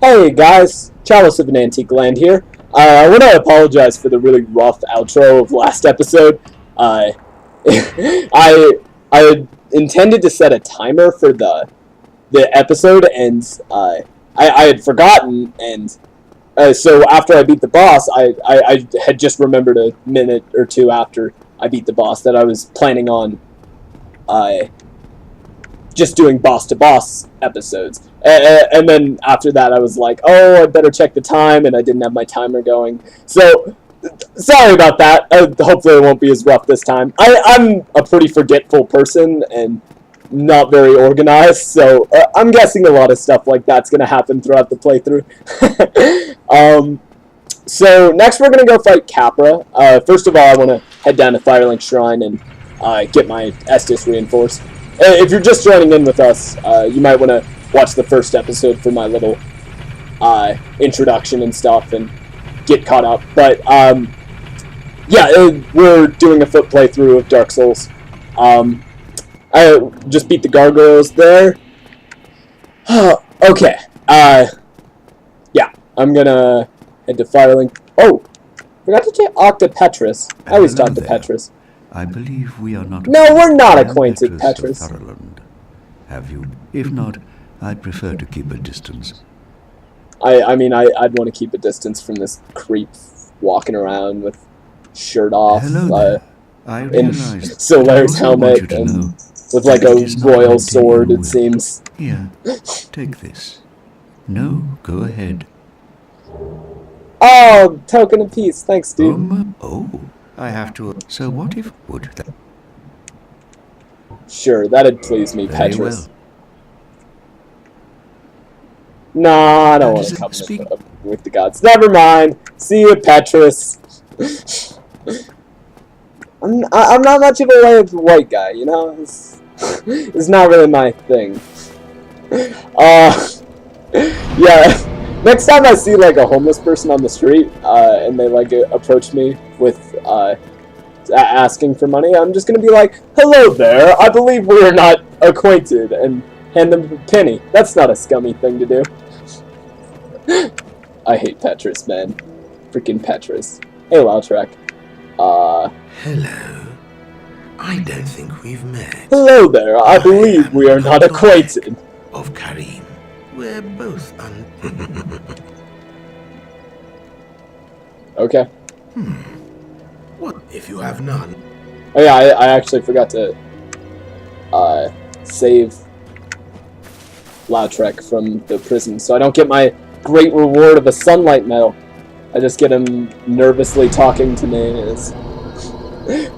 Hey guys, Chalice of an Antique Land here. I want to apologize for the really rough outro of last episode. Uh, I had intended to set a timer for the episode, and I had forgotten, and so after I beat the boss, I had just remembered a minute or two after I beat the boss that I was planning on just doing boss-to-boss episodes. And then after that, I was like, oh, I better check the time, and I didn't have my timer going. So, sorry about that. Hopefully it won't be as rough this time. I'm a pretty forgetful person, and not very organized, so I'm guessing a lot of stuff like that's going to happen throughout the playthrough. So, next we're going to go fight Capra. First of all, I want to head down to Firelink Shrine and get my Estus reinforced. If you're just joining in with us, you might want to watch the first episode for my little introduction and stuff and get caught up. But, yeah, we're doing a foot playthrough of Dark Souls. I just beat the gargoyles there. Okay, yeah, I'm gonna head to Firelink. Oh, forgot to take Octopetrus. I always talk to Petrus. I believe we are not... No, we're not acquainted, Petrus. Have you? If not, I'd prefer to keep a distance. I mean, I'd want to keep a distance from this creep walking around with shirt off. Hello I in Solar's helmet and with like a royal sword, it seems. Here, take this. No, go ahead. Oh, token of peace. Thanks, dude. Oh, I have to... So what if... Would that... Sure, that'd please me, Very Petrus. well. Nah, I don't want to come with the gods. Never mind. See you, Petrus. I'm not much of a white guy, you know? It's not really my thing. Yeah. Next time I see, like, a homeless person on the street, and they, like, approach me with, asking for money, I'm just gonna be like, hello there, I believe we are not acquainted, and hand them a penny. That's not a scummy thing to do. I hate Petrus, man. Freaking Petrus. Hey, Lautrec. Hello. I don't think we've met. Hello there, I believe we are not acquainted. Of Karim. We're both Okay. What if you have none? Oh yeah, I actually forgot to save Lautrec from the prison, so I don't get my great reward of a sunlight medal. I just get him nervously talking to me.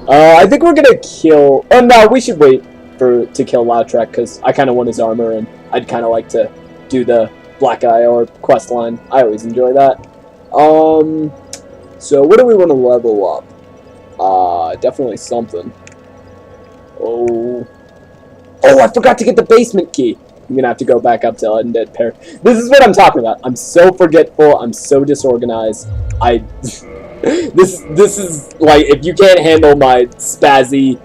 I think we're gonna kill... Oh no, we should wait to kill Lautrec, because I kind of want his armor, and I'd kind of like to do the Black Eye or quest line. I always enjoy that. So what do we want to level up? Definitely something. Oh, I forgot to get the basement key. I'm gonna have to go back up to Undead Pair. This is what I'm talking about. I'm so forgetful. I'm so disorganized. This is like, if you can't handle my spazzy,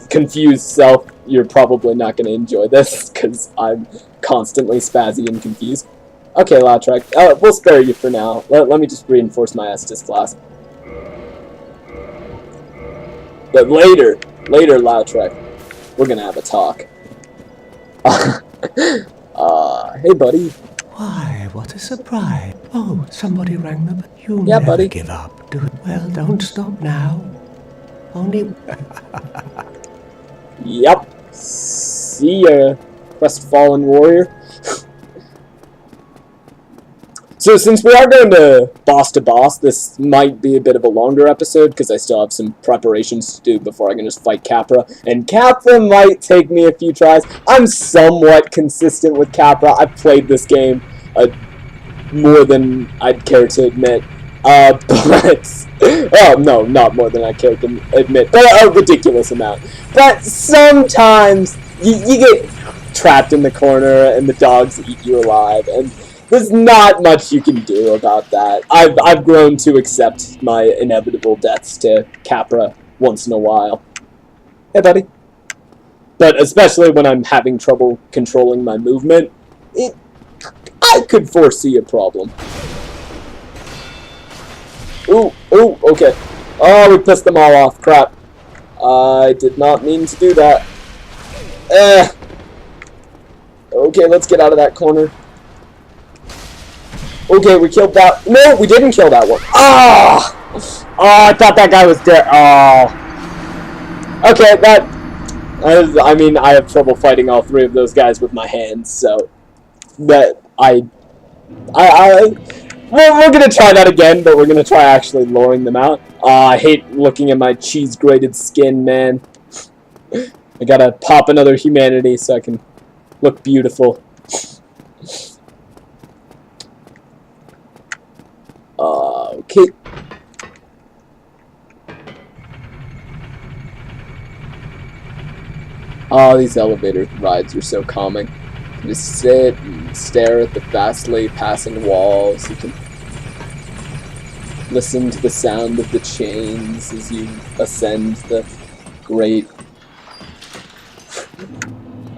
confused self, you're probably not gonna enjoy this because I'm constantly spazzy and confused. Okay, Lautrec, we'll spare you for now. Let me just reinforce my Estus class. But later, Lautrec, we're gonna have a talk. Hey, buddy. Why, what a surprise. Oh, somebody rang the bell. You Yeah, never buddy. give up, do it. Well, don't stop now. Only... Yep. See ya, crestfallen warrior. So since we are going to boss, this might be a bit of a longer episode because I still have some preparations to do before I can just fight Capra. And Capra might take me a few tries. I'm somewhat consistent with Capra. I've played this game more than I'd care to admit. But... oh, no, not more than I care to admit. But a ridiculous amount. But sometimes you get trapped in the corner and the dogs eat you alive. And there's not much you can do about that. I've grown to accept my inevitable deaths to Capra once in a while. Hey, buddy. but especially when I'm having trouble controlling my movement, I could foresee a problem. Ooh, okay. Oh, we pissed them all off. Crap. I did not mean to do that. Okay, let's get out of that corner. Okay, we killed that. No, we didn't kill that one. Ah! Oh, I thought that guy was dead. Oh. Okay, I mean, I have trouble fighting all three of those guys with my hands, so that we're gonna try that again, but we're gonna try actually luring them out. I hate looking at my cheese-grated skin, man. I gotta pop another humanity so I can look beautiful. Okay. Oh, these elevator rides are so calming. You just sit and stare at the fastly passing walls. You can listen to the sound of the chains as you ascend the great...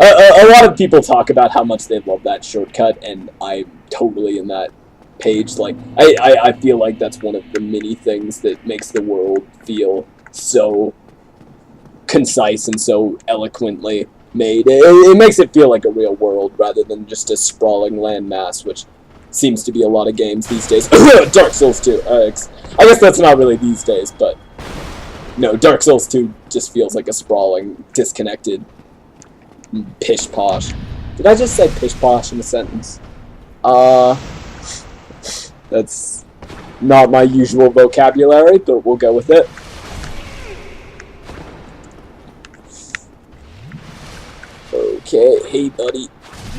A lot of people talk about how much they love that shortcut, and I'm totally in that page. Like, I feel like that's one of the many things that makes the world feel so concise and so eloquently made. It makes it feel like a real world rather than just a sprawling landmass, which seems to be a lot of games these days. Dark Souls 2. I guess that's not really these days, but no, Dark Souls 2 just feels like a sprawling, disconnected pish-posh. Did I just say pish-posh in a sentence? That's not my usual vocabulary, but we'll go with it. Okay, hey buddy.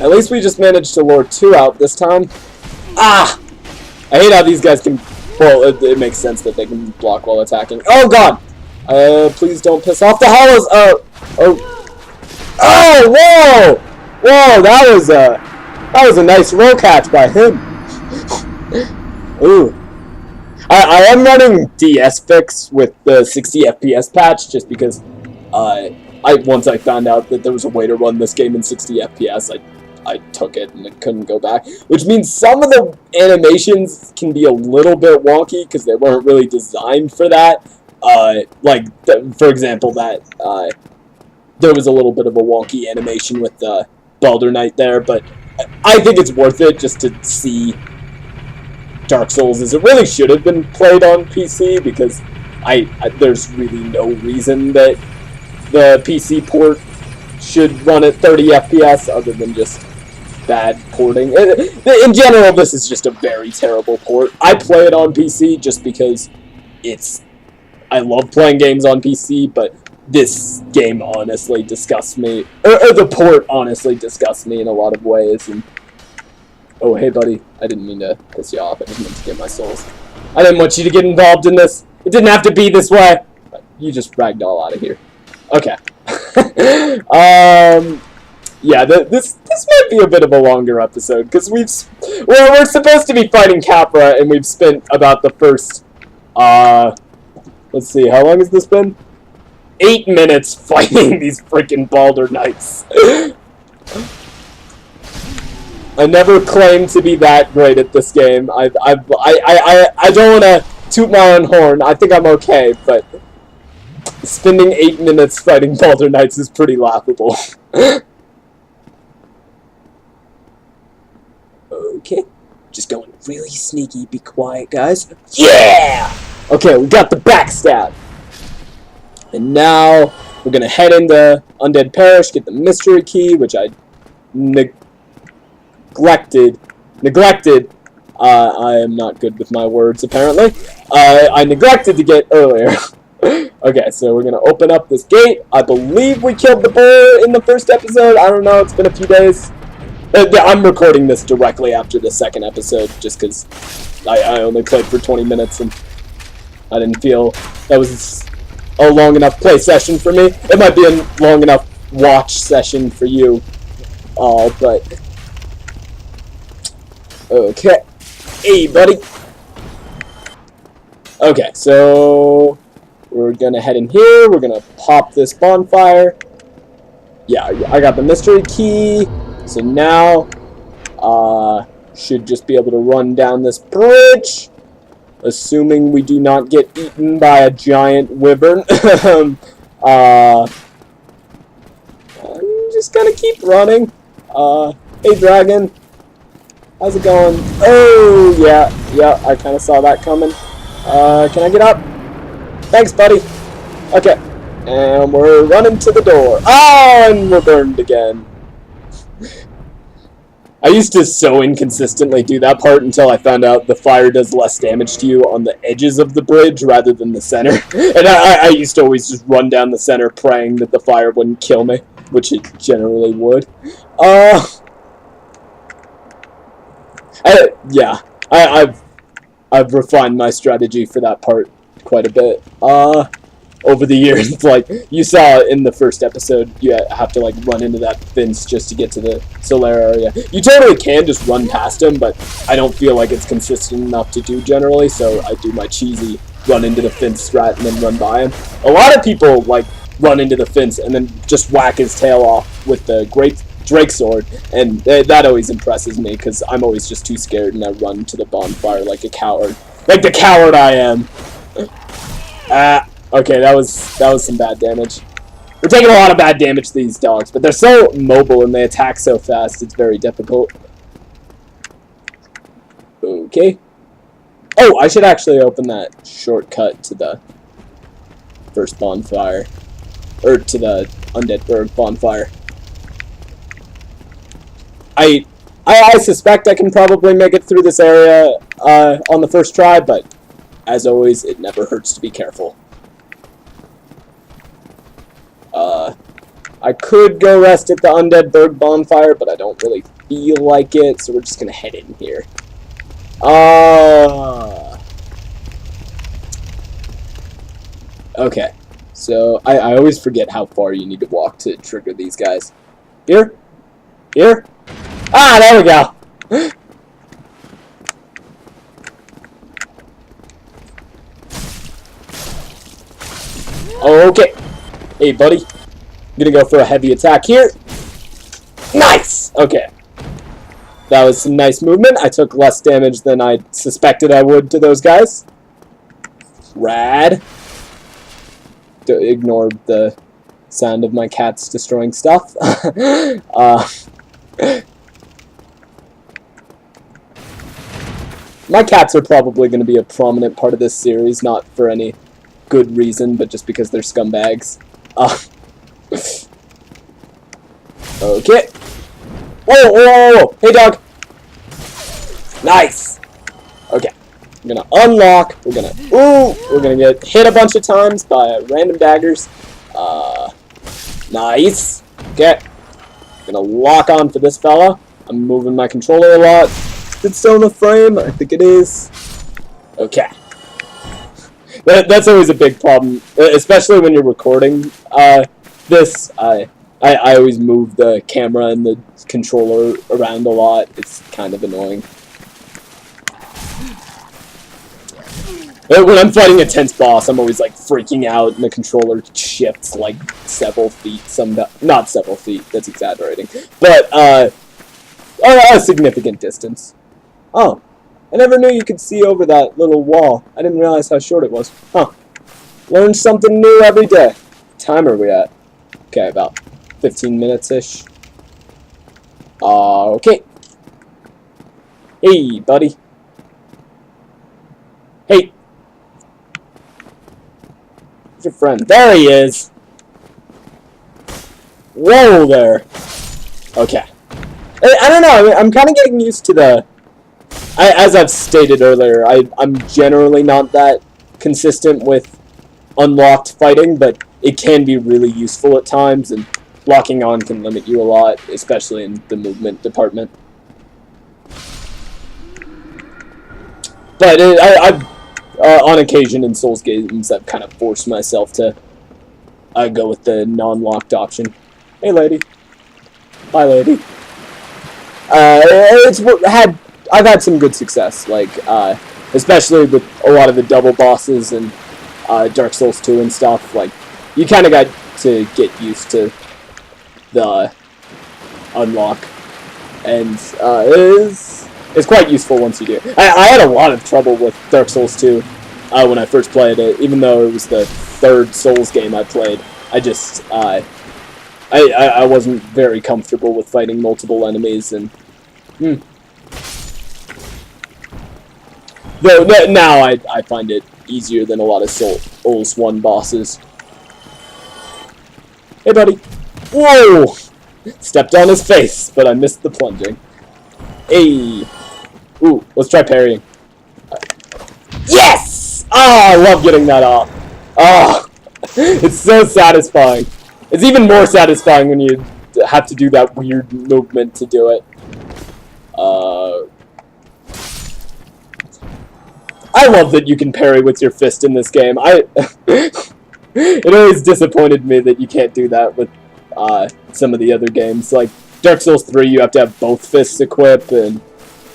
At least we just managed to lure 2 out this time. Ah! I hate how these guys can... Well, it makes sense that they can block while attacking. Oh god! Please don't piss off the hollows! Oh, whoa! Whoa, that was a nice roll catch by him. Ooh. I am running DS fix with the 60 FPS patch just because once I found out that there was a way to run this game in 60 FPS, I took it and I couldn't go back. Which means some of the animations can be a little bit wonky because they weren't really designed for that. For example, that there was a little bit of a wonky animation with Baldur Knight there, but I think it's worth it just to see Dark Souls as it really should have been played on PC, because there's really no reason that the PC port should run at 30 FPS other than just bad porting. In general, this is just a very terrible port. I play it on PC just because I love playing games on PC, but this game honestly disgusts me. Or the port honestly disgusts me in a lot of ways. And oh, hey, buddy. I didn't mean to piss you off. I just meant to get my souls. I didn't want you to get involved in this. It didn't have to be this way. You just ragdoll out of here. Okay. Yeah, this might be a bit of a longer episode, because we're supposed to be fighting Capra, and we've spent about the first, let's see, how long has this been? 8 minutes fighting these freaking Baldur Knights. I never claimed to be that great at this game. I don't want to toot my own horn. I think I'm okay, but spending 8 minutes fighting Baldur Knights is pretty laughable. Okay, just going really sneaky. Be quiet, guys. Yeah! Okay, we got the backstab. And now we're gonna head into Undead Parish, get the mystery key, which I neglected. I am not good with my words, apparently. I neglected to get earlier. Okay, so we're gonna open up this gate. I believe we killed the boar in the first episode. I don't know, it's been a few days. I'm recording this directly after the second episode, just because I only played for 20 minutes, and I didn't feel that was a long enough play session for me. It might be a long enough watch session for you all, but... Okay. Hey, buddy! Okay, so... we're gonna head in here, we're gonna pop this bonfire. yeah, I got the mystery key. So now, should just be able to run down this bridge. Assuming we do not get eaten by a giant wyvern. I'm just gonna keep running. Hey dragon. How's it going? Oh, yeah, I kind of saw that coming. Can I get up? Thanks, buddy. Okay. And we're running to the door. Oh, and we're burned again. I used to so inconsistently do that part until I found out the fire does less damage to you on the edges of the bridge rather than the center. And I used to always just run down the center praying that the fire wouldn't kill me, which it generally would. Yeah, I've refined my strategy for that part quite a bit. Over the years, like you saw in the first episode, you have to like run into that fence just to get to the Solaire area. You totally can just run past him, but I don't feel like it's consistent enough to do generally, so I do my cheesy run into the fence strat and then run by him. A lot of people like run into the fence and then just whack his tail off with the great Drake sword, and that always impresses me because I'm always just too scared and I run to the bonfire like a coward. Like the coward I am. Okay, that was some bad damage. We're taking a lot of bad damage to these dogs, but they're so mobile and they attack so fast, it's very difficult. Okay. Oh, I should actually open that shortcut to the first bonfire. Or to the Undead Berg bonfire. I suspect I can probably make it through this area on the first try, but as always, it never hurts to be careful. I could go rest at the Undead Berg bonfire, but I don't really feel like it, so we're just gonna head in here. Okay, so I always forget how far you need to walk to trigger these guys. Here? Here? Ah, there we go! Okay. Hey, buddy. I'm gonna go for a heavy attack here. Nice! Okay. That was some nice movement. I took less damage than I suspected I would to those guys. Rad. Ignore the sound of my cats destroying stuff. My cats are probably going to be a prominent part of this series, not for any good reason, but just because they're scumbags. Okay. Whoa, whoa, whoa, hey, dog. Nice. Okay. We're gonna unlock. We're gonna get hit a bunch of times by random daggers. Nice. Okay. Gonna lock on for this fella. I'm moving my controller a lot. Is it still in the frame? I think it is. Okay. That's always a big problem, especially when you're recording this. I always move the camera and the controller around a lot. It's kind of annoying. When I'm fighting a tense boss, I'm always like freaking out, and the controller shifts like several feet. Not several feet. That's exaggerating, but a significant distance. Oh, I never knew you could see over that little wall. I didn't realize how short it was. Huh. Learn something new every day. What time are we at? Okay, about 15 minutes-ish. Okay. Hey, buddy. Hey. Where's your friend? There he is. Whoa there. Okay. I don't know. I'm kind of getting used to the... as I've stated earlier, I'm generally not that consistent with unlocked fighting, but it can be really useful at times, and locking on can limit you a lot, especially in the movement department. But I've on occasion in Souls games, I've kind of forced myself to go with the non-locked option. Hey, lady. Bye, lady. I've had some good success, like, especially with a lot of the double bosses and Dark Souls 2 and stuff. Like, you kind of got to get used to the unlock, and it's quite useful once you do. I had a lot of trouble with Dark Souls 2 when I first played it, even though it was the third Souls game I played. I wasn't very comfortable with fighting multiple enemies, and though now I find it easier than a lot of Souls 1 bosses. Hey, buddy. Whoa! Stepped on his face, but I missed the plunging. Hey! Ooh, let's try parrying. Yes! Ah, I love getting that off. Ah, it's so satisfying. It's even more satisfying when you have to do that weird movement to do it. I love that you can parry with your fist in this game. It always disappointed me that you can't do that with some of the other games. Like Dark Souls 3, you have to have both fists equipped, and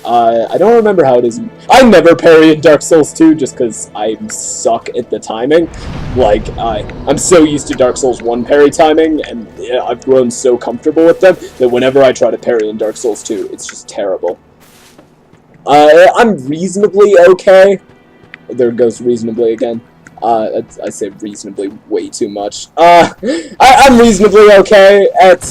I don't remember how it is. I never parry in Dark Souls 2 just because I suck at the timing. Like, I'm so used to Dark Souls 1 parry timing, and I've grown so comfortable with them that whenever I try to parry in Dark Souls 2, it's just terrible. I'm reasonably okay. There goes reasonably again. I say reasonably way too much. I'm reasonably okay at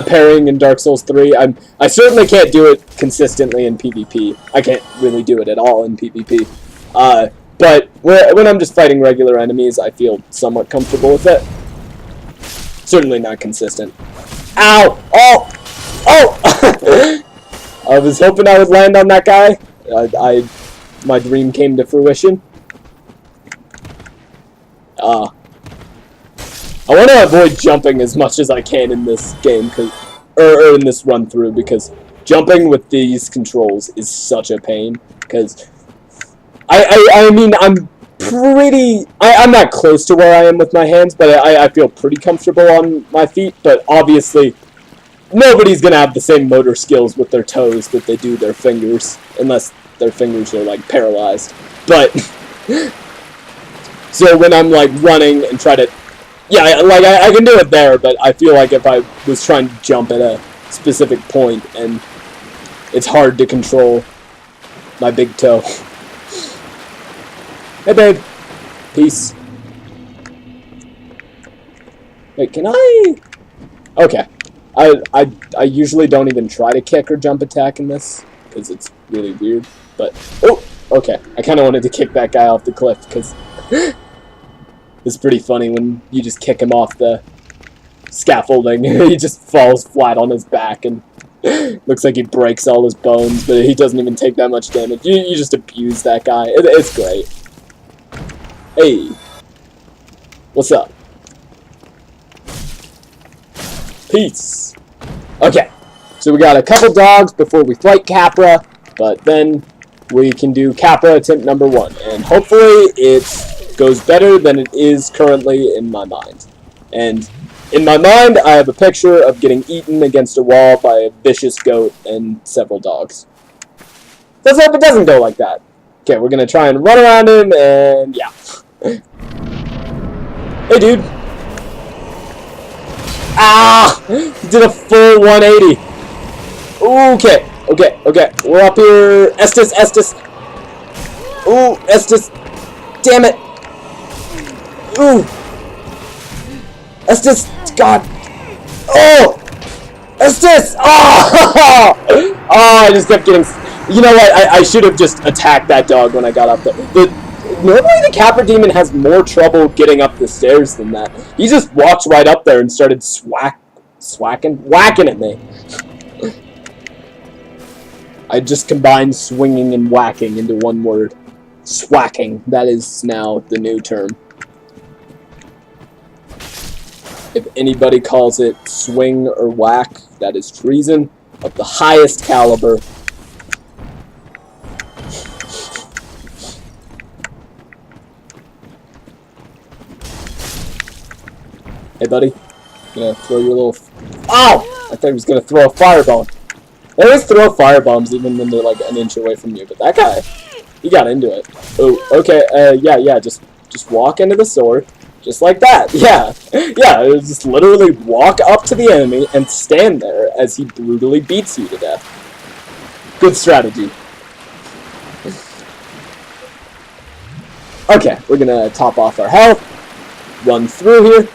parrying in Dark Souls 3. I certainly can't do it consistently in PvP. I can't really do it at all in PvP. But when I'm just fighting regular enemies, I feel somewhat comfortable with it. Certainly not consistent. Ow! Oh! Oh! I was hoping I would land on that guy. My dream came to fruition. I want to avoid jumping as much as I can in this game, or in this run through, because jumping with these controls is such a pain. Because I mean, I'm not close to where I am with my hands, but I feel pretty comfortable on my feet. But obviously, nobody's gonna have the same motor skills with their toes that they do their fingers, unless their fingers are like paralyzed. But so when I'm like running and try to, yeah, like I can do it there, but I feel like if I was trying to jump at a specific point, and it's hard to control my big toe. Hey, babe. Peace. Wait, can I? Okay. I usually don't even try to kick or jump attack in this, because it's really weird, but, oh, okay, I kind of wanted to kick that guy off the cliff, because it's pretty funny when you just kick him off the scaffolding, he just falls flat on his back, and looks like he breaks all his bones, but he doesn't even take that much damage. You just abuse that guy. It's great. Hey, what's up? Peace. Okay, so we got a couple dogs before we fight Capra, but then we can do Capra attempt number 1, and hopefully it goes better than it is currently in my mind. And in my mind, I have a picture of getting eaten against a wall by a vicious goat and several dogs. Let's hope it doesn't go like that. Okay, we're gonna try and run around him, and yeah. Hey, dude. Ah! He did a full 180. Okay. We're up here. Estes. Ooh, Estes. Damn it. Ooh. Estes. God. Oh! Estes! Oh! Oh, I just kept getting... You know what? I should have just attacked that dog when I got up there. Normally the Capra Demon has more trouble getting up the stairs than that. He just walked right up there and started whacking at me. I just combined swinging and whacking into one word. Swacking. That is now the new term. If anybody calls it swing or whack, that is treason of the highest caliber. Hey, buddy. Gonna throw your little... Ow! I thought he was gonna throw a firebomb. They always throw firebombs even when they're like an inch away from you, but that guy, he got into it. Oh, okay, yeah, just walk into the sword. Just like that. Yeah. Yeah, it was just literally walk up to the enemy and stand there as he brutally beats you to death. Good strategy. Okay, we're gonna top off our health. Run through here.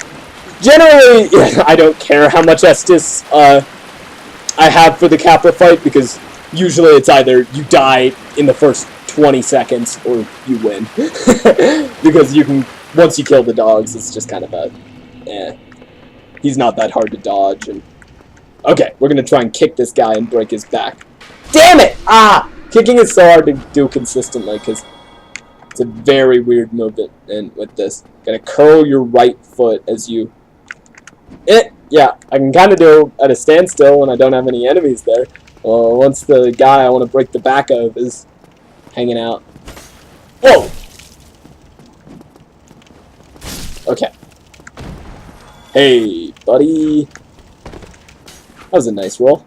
Generally, I don't care how much Estus I have for the Capra fight, because usually it's either you die in the first 20 seconds or you win. Because you can, once you kill the dogs, it's just kind of a, he's not that hard to dodge. And okay, we're gonna try and kick this guy and break his back. Damn it! Ah! Kicking is so hard to do consistently, because it's a very weird movement, and with this, gotta curl your right foot as you... Yeah, I can kind of do at a standstill when I don't have any enemies there. Well, once the guy I want to break the back of is hanging out. Whoa! Okay. Hey, buddy. That was a nice roll.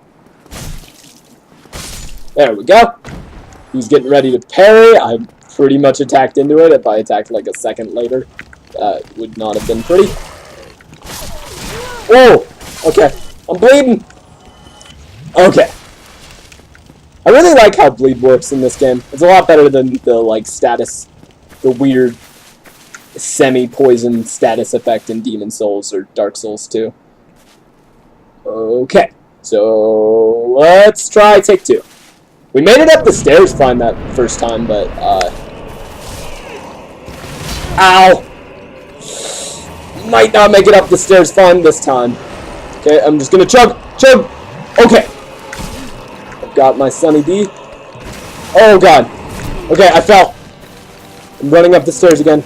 There we go. He's getting ready to parry. I pretty much attacked into it. If I attacked like a second later, that would not have been pretty. Whoa! Okay, I'm bleeding! Okay. I really like how bleed works in this game. It's a lot better than the, like, status, the weird semi-poison status effect in Demon Souls or Dark Souls 2. Okay, so let's try take two. We made it up the stairs fine that first time, but, ow! Might not make it up the stairs fine this time. Okay, I'm just gonna chug! Chug! Okay! I've got my Sunny D. Oh god! Okay, I fell! I'm running up the stairs again.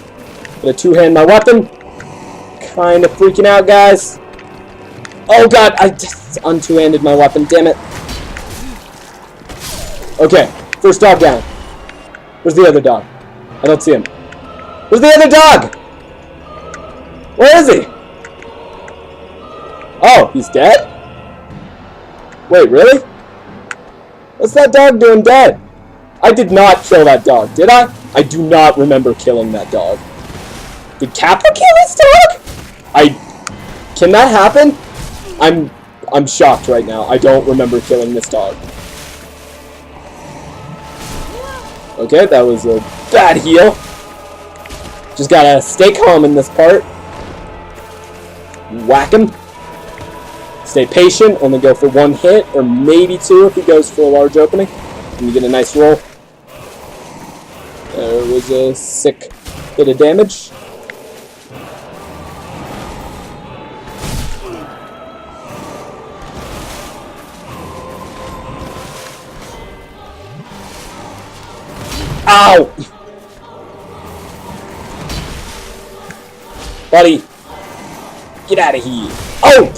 Gonna two-hand my weapon. Kinda freaking out, guys. Oh god, I just un-two-handed my weapon, damn it. Okay, first dog down. Where's the other dog? I don't see him. Where's the other dog? Where is he? Oh, he's dead? Wait, really? What's that dog doing dead? I did not kill that dog, did I? I do not remember killing that dog. Did Capra kill this dog? Can that happen? I'm shocked right now. I don't remember killing this dog. Okay, that was a bad heal. Just gotta stay calm in this part. Whack him. Stay patient, only go for one hit, or maybe two if he goes for a large opening. And you get a nice roll. There was a sick bit of damage. Ow! Buddy! Get out of here! Oh!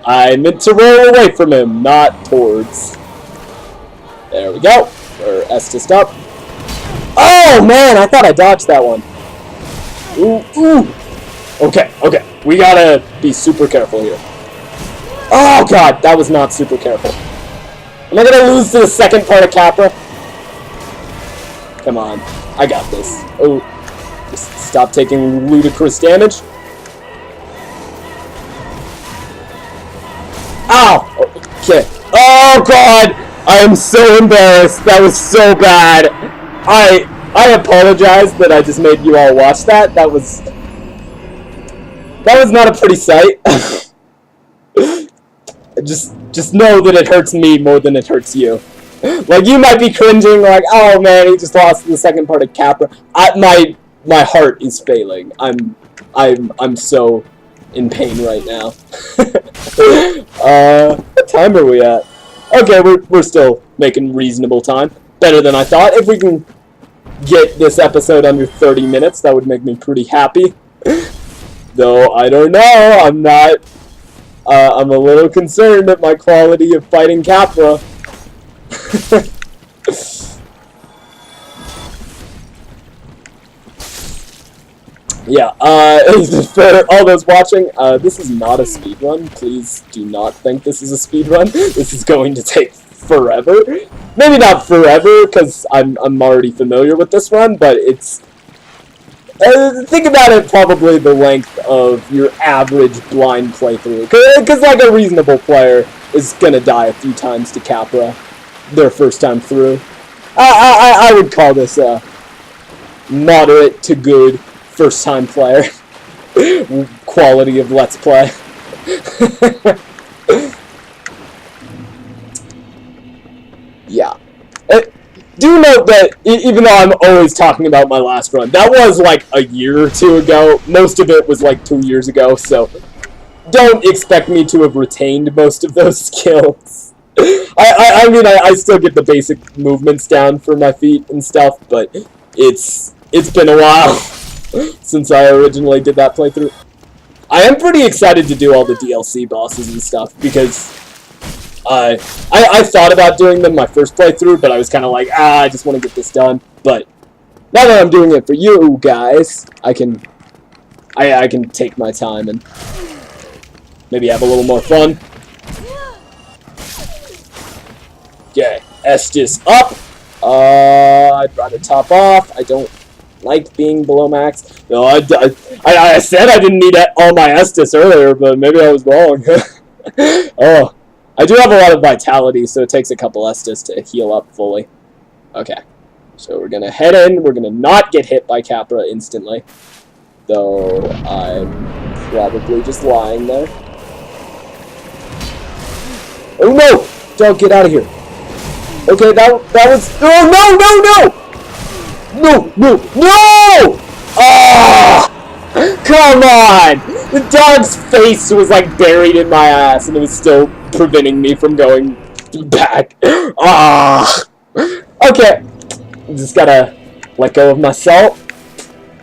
I meant to roll away from him, not towards. There we go. We're Estus up. Oh, man! I thought I dodged that one. Ooh, ooh! Okay, okay. We gotta be super careful here. Oh, God! That was not super careful. Am I gonna lose to the second part of Capra? Come on. I got this. Oh. Just stop taking ludicrous damage. Ow! Okay. Oh, God! I am so embarrassed. That was so bad. I apologize that I just made you all watch that. That was not a pretty sight. Just know that it hurts me more than it hurts you. Like, you might be cringing, like, oh man, he just lost the second part of Capra. My heart is failing. I'm so in pain right now. What time are we at? Okay, we're still making reasonable time. Better than I thought. If we can get this episode under 30 minutes, that would make me pretty happy. Though, I don't know, I'm not... I'm a little concerned at my quality of fighting Capra. Yeah, for all those watching, this is not a speedrun. Please do not think this is a speedrun. This is going to take forever. Maybe not forever, because I'm already familiar with this run, but it's think about it, probably the length of your average blind playthrough. Because like a reasonable player is going to die a few times to Capra their first time through. I would call this a moderate to good first time player quality of Let's Play. Yeah. Do note that, even though I'm always talking about my last run, that was like a year or two ago. Most of it was like 2 years ago, so don't expect me to have retained most of those skills. I mean, I still get the basic movements down for my feet and stuff, but it's been a while since I originally did that playthrough. I am pretty excited to do all the DLC bosses and stuff, because I thought about doing them my first playthrough, but I was kind of like, I just want to get this done. But now that I'm doing it for you guys, I can take my time and maybe have a little more fun. Okay, Estus up. I'd rather top off. I don't like being below max. No, I said I didn't need all my Estus earlier, but maybe I was wrong. Oh. I do have a lot of vitality, so it takes a couple Estus to heal up fully. Okay, so we're going to head in. We're going to not get hit by Capra instantly, though I'm probably just lying there. Oh no! Dog, get out of here. Okay, that was... Oh, no! No! Ah! Come on! The dog's face was like buried in my ass, and it was still preventing me from going back. Ah! Okay. Just gotta let go of my salt.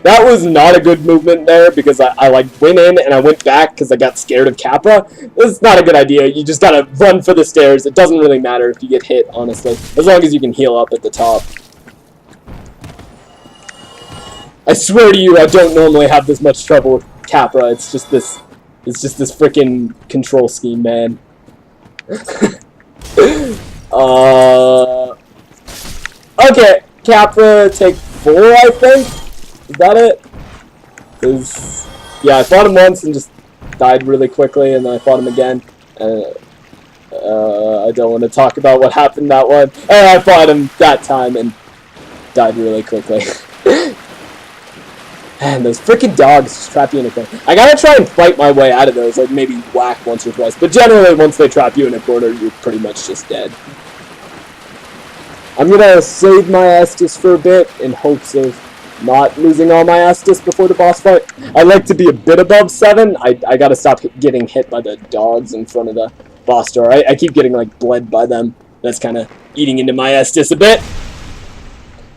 That was not a good movement there, because I like went in and I went back because I got scared of Capra. It's not a good idea. You just gotta run for the stairs. It doesn't really matter if you get hit, honestly, as long as you can heal up at the top. I swear to you, I don't normally have this much trouble with Capra. It's just this freaking control scheme, man. Okay, Capra take 4, I think. Is that it? Yeah, I fought him once and just died really quickly, and then I fought him again. I don't want to talk about what happened that one. And I fought him that time and died really quickly. Man, those freaking dogs just trap you in a corner. I gotta try and fight my way out of those, like maybe whack once or twice. But generally, once they trap you in a corner, you're pretty much just dead. I'm gonna save my Estus for a bit in hopes of not losing all my Estus before the boss fight. I like to be a bit above 7. I gotta stop getting hit by the dogs in front of the boss door. I keep getting like bled by them. That's kind of eating into my Estus a bit.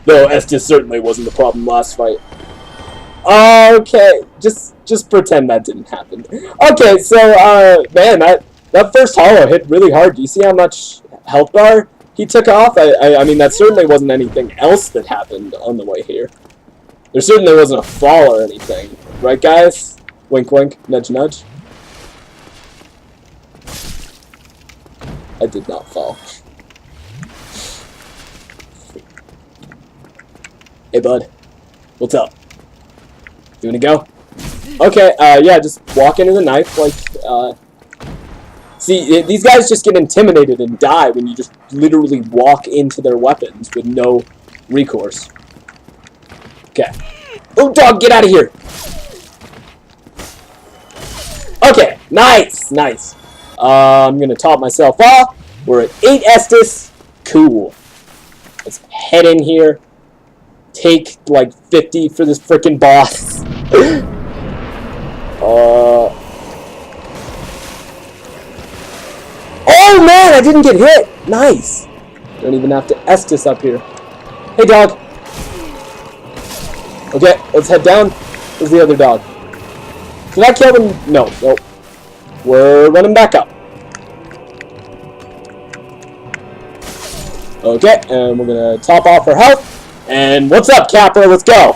Though Estus certainly wasn't the problem last fight. Okay, just pretend that didn't happen. Okay, so man, that first hollow hit really hard. Do you see how much health bar he took off? I mean, that certainly wasn't anything else that happened on the way here. There certainly wasn't a fall or anything, right, guys? Wink, wink, nudge, nudge. I did not fall. Hey, bud, what's up? You wanna go? Okay, yeah, just walk into the knife, like, see, these guys just get intimidated and die when you just literally walk into their weapons with no recourse. Okay. Oh, dog, get out of here! Okay, nice, nice. I'm gonna top myself off. We're at 8 Estus. Cool. Let's head in here. Take, like, 50 for this frickin' boss. Oh, man, I didn't get hit. Nice. Don't even have to Estus up here. Hey, dog. Okay, let's head down. Where's the other dog? Did I kill him? No, nope. We're running back up. Okay, and we're gonna top off our health. And what's up, Capra? Let's go!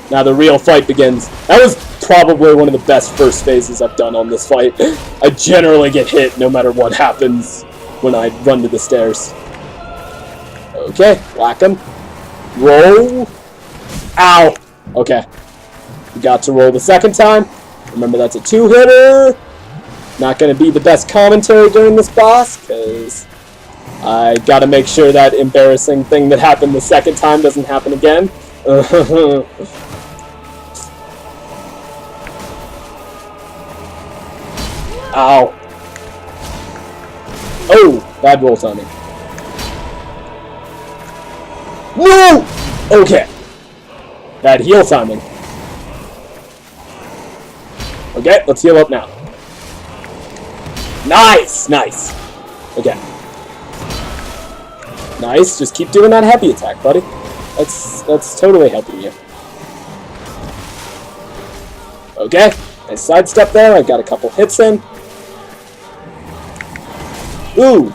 Now the real fight begins. That was probably one of the best first phases I've done on this fight. I generally get hit no matter what happens when I run to the stairs. Okay, whack him. Roll. Ow! Okay. We got to roll the second time. Remember, that's a 2-hitter. Not going to be the best commentary during this boss, because I got to make sure that embarrassing thing that happened the second time doesn't happen again. Ow. Oh, bad roll timing. No! Okay. Bad heal timing. Okay, let's heal up now. Nice! Nice. Okay. Nice, just keep doing that heavy attack, buddy. That's totally helping you. Okay, nice sidestep there. I got a couple hits in. Ooh!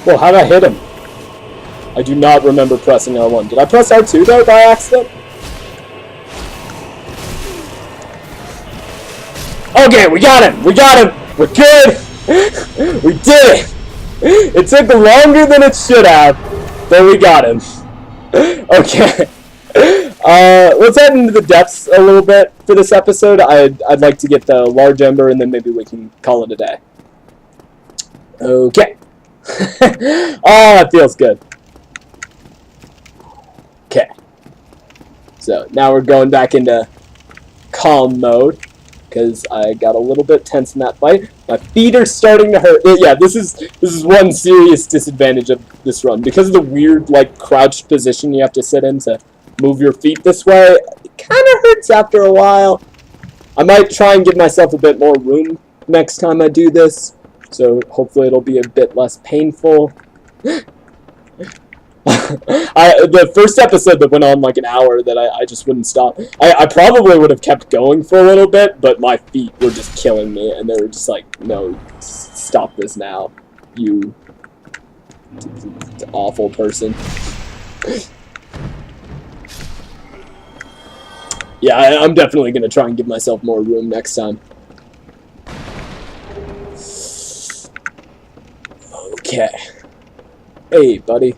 Well, how'd I hit him? I do not remember pressing L1. Did I press R2 there by accident? Okay, we got him! We got him! We're good! We did it! It took longer than it should have, but we got him. Okay. Let's head into the depths a little bit for this episode. I'd like to get the large ember, and then maybe we can call it a day. Okay. Oh, that feels good. Okay. So, now we're going back into calm mode, because I got a little bit tense in that fight. My feet are starting to hurt. Yeah, this is one serious disadvantage of this run. Because of the weird, like, crouched position you have to sit in to move your feet this way, it kind of hurts after a while. I might try and give myself a bit more room next time I do this, so hopefully it'll be a bit less painful. The first episode that went on like an hour that I just wouldn't stop. I probably would have kept going for a little bit, but my feet were just killing me, and they were just like, no, stop this now, you awful person. Yeah, I'm definitely going to try and give myself more room next time. Okay. Hey, buddy.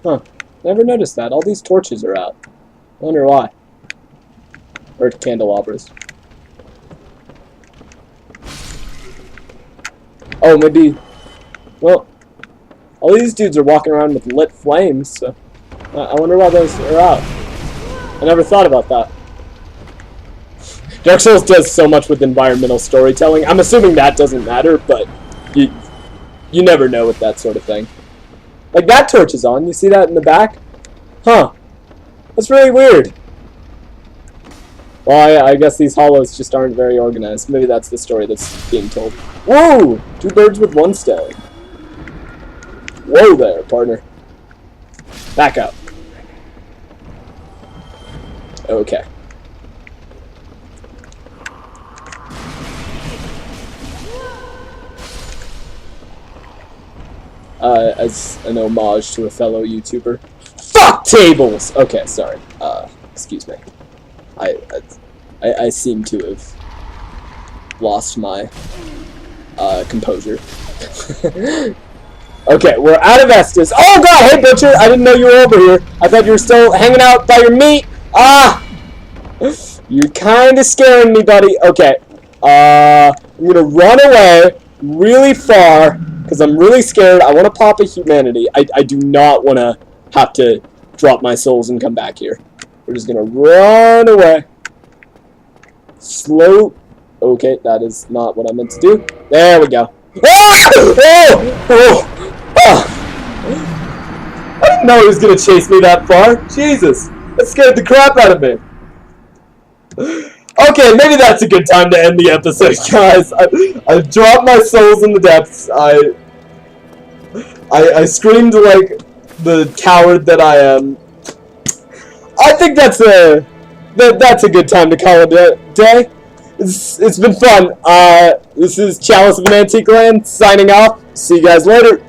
Huh. Never noticed that. All these torches are out. I wonder why. Or candelabras. Oh, maybe... Well, all these dudes are walking around with lit flames, so... I wonder why those are out. I never thought about that. Dark Souls does so much with environmental storytelling. I'm assuming that doesn't matter, but... You never know with that sort of thing. Like, that torch is on. You see that in the back? Huh. That's really weird. Well, I guess these hollows just aren't very organized. Maybe that's the story that's being told. Whoa! 2 birds with 1 stone. Whoa there, partner. Back up. Okay. As an homage to a fellow YouTuber. Fuck tables! Okay, sorry. Excuse me. I seem to have lost my composure. Okay, we're out of Estus. Oh god, hey Butcher! I didn't know you were over here. I thought you were still hanging out by your meat. Ah! You're kinda scaring me, buddy. Okay. I'm gonna run away really far, because I'm really scared. I want to pop a humanity. I do not want to have to drop my souls and come back here. We're just gonna run away. Slow. Okay, that is not what I meant to do. There we go. Ah! Oh! Oh! Oh! I didn't know he was gonna chase me that far. Jesus, that scared the crap out of me. Okay, maybe that's a good time to end the episode, guys. I dropped my souls in the depths. I screamed like the coward that I am. I think that's a good time to call it a day. It's been fun. This is Chalice of an Antique Land signing off. See you guys later.